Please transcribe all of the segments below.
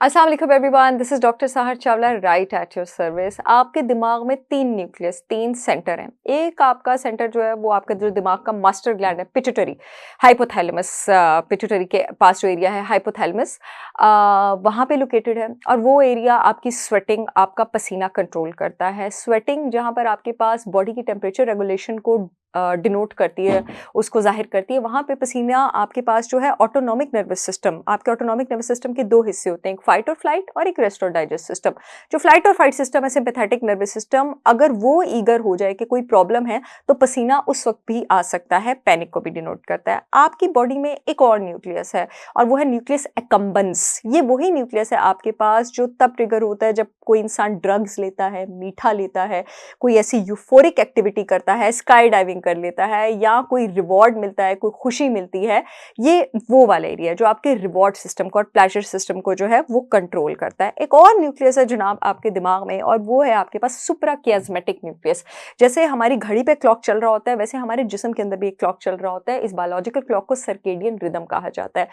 अस्सलाम वालेकुम everyone, this is doctor Sahar Chawla right at your service. आपके दिमाग में 3 न्यूक्लियस 3 सेंटर हैं। एक आपका सेंटर जो है वो आपका जो दिमाग का मास्टर ग्लैंड है पिट्यूटरी, हाइपोथैलेमस, पिट्यूटरी के पास जो एरिया है हाइपोथैलेमस, वहाँ पे लोकेटेड है और वो एरिया आपकी स्वेटिंग, आपका पसीना कंट्रोल करता है। स्वेटिंग जहाँ पर आपके पास बॉडी की टेम्परेचर रेगुलेशन को डिनोट करती है, उसको ज़ाहिर करती है, वहाँ पे पसीना आपके पास जो है ऑटोनॉमिक नर्वस सिस्टम, आपके ऑटोनॉमिक नर्वस सिस्टम के 2 हिस्से होते हैं, एक फाइट और फ्लाइट और एक रेस्ट और डाइजेस्ट सिस्टम। जो फ्लाइट और फाइट सिस्टम है, सिम्पैथेटिक नर्वस सिस्टम, अगर वो ईगर हो जाए कि कोई प्रॉब्लम है तो पसीना उस वक्त भी आ सकता है, पैनिक को भी डिनोट करता है। आपकी बॉडी में एक और न्यूक्लियस है और वो है न्यूक्लियस एक्कम्बेंस। ये वही न्यूक्लियस है आपके पास जो तब ट्रिगर होता है जब कोई इंसान ड्रग्स लेता है, मीठा लेता है, कोई ऐसी यूफोरिक एक्टिविटी करता है, स्काई डाइविंग कर लेता है या कोई रिवॉर्ड मिलता है, कोई खुशी मिलती है। ये वो वाला एरिया है जो आपके रिवॉर्ड सिस्टम को और प्लेजर सिस्टम को जो है वो कंट्रोल करता है। एक और न्यूक्लियस है जनाब आपके दिमाग में और वो है आपके पास सुप्राकियास्मेटिक न्यूक्लियस। जैसे हमारी घड़ी पे क्लॉक चल रहा होता है वैसे हमारे जिस्म के अंदर भी एक क्लॉक चल रहा होता है। इस बायोलॉजिकल क्लॉक को सर्केडियन रिदम कहा जाता है।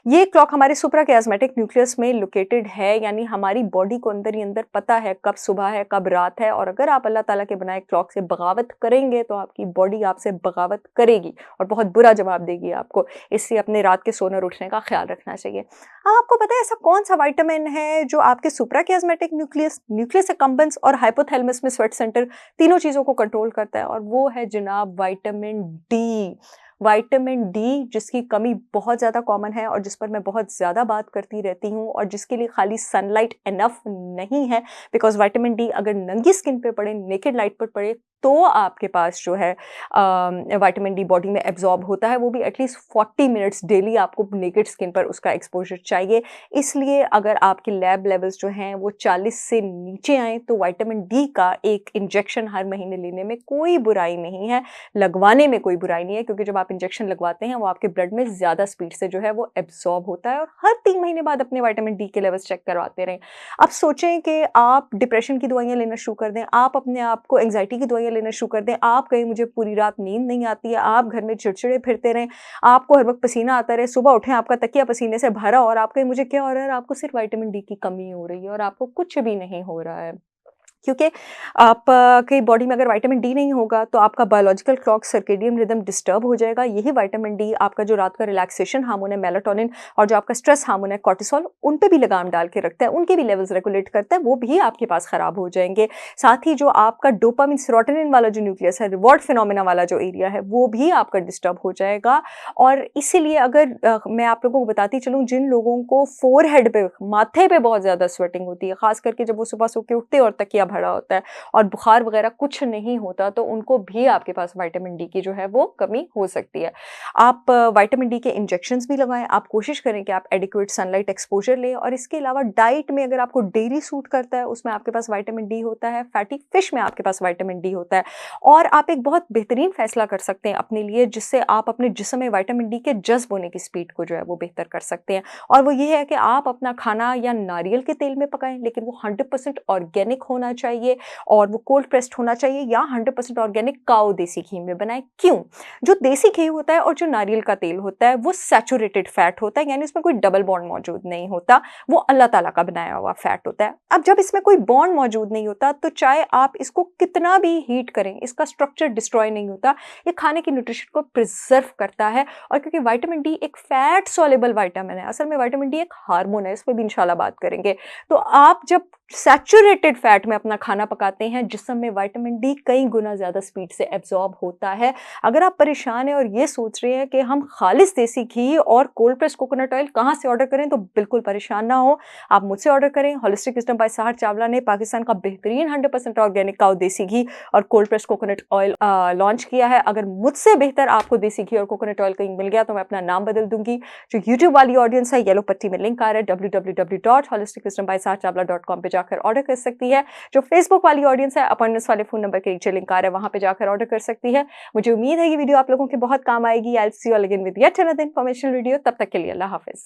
ये क्लॉक हमारे सुप्राकियास्मेटिक न्यूक्लियस में लोकेटेड है, यानी हमारी बॉडी को अंदर ही अंदर पता है कब सुबह है कब रात है, और अगर आप अल्लाह ताला के बनाए क्लॉक से बगावत करेंगे तो आपकी बॉडी आपसे बगावत करेगी और बहुत बुरा जवाब देगी आपको। इससे अपने रात के सोने और उठने का ख्याल रखना चाहिए। आपको पता है ऐसा कौन सा विटामिन है जो आपके सुप्राकियास्मेटिक न्यूक्लियस, न्यूक्लियस एक्कम्बेंस और हाइपोथैलेमस में स्वेट सेंटर तीनों चीज़ों को कंट्रोल करता है? और वो है जनाब विटामिन डी। विटामिन डी जिसकी कमी बहुत ज़्यादा कॉमन है और जिस पर मैं बहुत ज़्यादा बात करती रहती हूँ और जिसके लिए खाली सनलाइट इनफ नहीं है, बिकॉज विटामिन डी अगर नंगी स्किन पे पड़े, नेकेड लाइट पर पड़े तो आपके पास जो है विटामिन डी बॉडी में एब्जॉर्ब होता है, वो भी एटलीस्ट 40 मिनट्स डेली आपको नेकेड स्किन पर उसका एक्सपोजर चाहिए। इसलिए अगर आपके लैब लेवल्स जो हैं वो 40 से नीचे आएँ तो विटामिन डी का एक इंजेक्शन हर महीने लेने में कोई बुराई नहीं है, लगवाने में कोई बुराई नहीं है, क्योंकि जब आप इंजेक्शन लगवाते हैं वो आपके ब्लड में ज़्यादा स्पीड से जो है वो एब्जॉर्ब होता है। और हर 3 महीने बाद अपने विटामिन डी के लेवल्स चेक करवाते रहें। अब सोचें कि आप डिप्रेशन की दवाइयाँ लेना शुरू कर दें, आप अपने आप को एंग्जाइटी की दवाइयाँ लेना शुरू कर दें, आप कहें मुझे पूरी रात नींद नहीं आती है, आप घर में चिड़चिड़े फिरते रहें, आपको हर वक्त पसीना आता रहे, सुबह उठें आपका तकिया पसीने से भरा और आप कहें मुझे क्या हो रहा है, आपको सिर्फ विटामिन डी की कमी हो रही है और आपको कुछ भी नहीं हो रहा है। क्योंकि आप की बॉडी में अगर विटामिन डी नहीं होगा तो आपका biological clock circadian rhythm disturb हो जाएगा। यही विटामिन डी आपका जो रात का रिलैक्सेशन हार्मोन है मेलाटोनिन और जो आपका स्ट्रेस हार्मोन है कॉर्टिसोल, उन पे भी लगाम डाल के रखता है, उनके भी लेवल्स रेगुलेट करता है, वो भी आपके पास खराब हो जाएंगे। साथ ही जो आपका डोपामिन सेरोटोनिन वाला जो न्यूक्लियस है, रिवॉर्ड फिनोमेना वाला जो एरिया है, वो भी आपका डिस्टर्ब हो जाएगा। और इसीलिए अगर मैं आप लोगों को बताती चलूँ, जिन लोगों को फोरहेड पे, माथे पे बहुत ज़्यादा स्वेटिंग होती है, खास करके जब वो सुबह सो के उठते और तकिया भरा होता है और बुखार वगैरह कुछ नहीं होता, तो उनको भी आपके पास विटामिन डी की जो है वो कमी हो सकती है। आप विटामिन डी के इंजेक्शंस भी लगाएं, आप कोशिश करें कि आप एडिक्वेट सनलाइट एक्सपोजर लें, और इसके अलावा डाइट में अगर आपको डेयरी सूट करता है उसमें आपके पास विटामिन डी होता है, फैटी फिश में आपके पास विटामिन डी होता है। और आप एक बहुत बेहतरीन फैसला कर सकते हैं अपने लिए, जिससे आप अपने जिस्म में विटामिन डी के जज्ब होने की स्पीड को जो है वो बेहतर कर सकते हैं। और वो ये है कि आप अपना खाना या नारियल के तेल में पकाएं, लेकिन वो 100% ऑर्गेनिक होना चाहिए और वो कोल्ड प्रेस्ड होना चाहिए, या 100% ऑर्गेनिक काऊ देसी घी में बनाएं। क्यों? जो देसी घी होता है और जो नारियल का तेल होता है वो सैचुरेटेड फैट होता है, यानी उसमें कोई डबल बॉन्ड मौजूद नहीं होता, वो अल्लाह ताला का बनाया हुआ फैट होता है। अब जब इसमें कोई बॉन्ड मौजूद नहीं होता तो चाहे आप इसको कितना भी हीट करें, इसका स्ट्रक्चर डिस्ट्रॉय नहीं होता, ये खाने की न्यूट्रिशन को प्रिजर्व करता है। और क्योंकि विटामिन डी एक फैट सॉल्युबल विटामिन है, असल में विटामिन डी एक हार्मोन है, इस पर भी इंशाल्लाह बात करेंगे। तो आप जब सैचुरेटेड फैट में अपना खाना पकाते हैं, जिस्म में विटामिन डी कई गुना ज़्यादा स्पीड से एब्जॉर्ब होता है। अगर आप परेशान हैं और ये सोच रहे हैं कि हम खालिस देसी घी और कोल्ड प्रेस्ड कोकोनट ऑयल कहाँ से ऑर्डर करें, तो बिल्कुल परेशान ना हो, आप मुझसे ऑर्डर करें। होलिस्टिक विजडम बाय साहर चावला ने पाकिस्तान का बेहतरीन 100% ऑर्गेनिक काऊ देसी घी और cold pressed coconut oil launch किया है। अगर मुझसे बेहतर आपको देसी घी और कोकोनट ऑयल कहीं मिल गया तो मैं अपना नाम बदल दूंगी। जो यूट्यूब वाली ऑडियंस है, येलो पट्टी में लिंक आ रहा है www.holisticwisdombysaharchavla.com पे जाकर ऑर्डर कर सकती है। जो फेसबुक वाली ऑडियंस है, अपॉइंटमेंट्स वाले फोन नंबर के नीचे लिंक आ रहा है, वहां पे जाकर ऑर्डर कर सकती है। मुझे उम्मीद है ये वीडियो आप लोगों के बहुत काम आएगी। I will see you again with yet another informational video. तब तक के लिए अल्लाह हाफिज।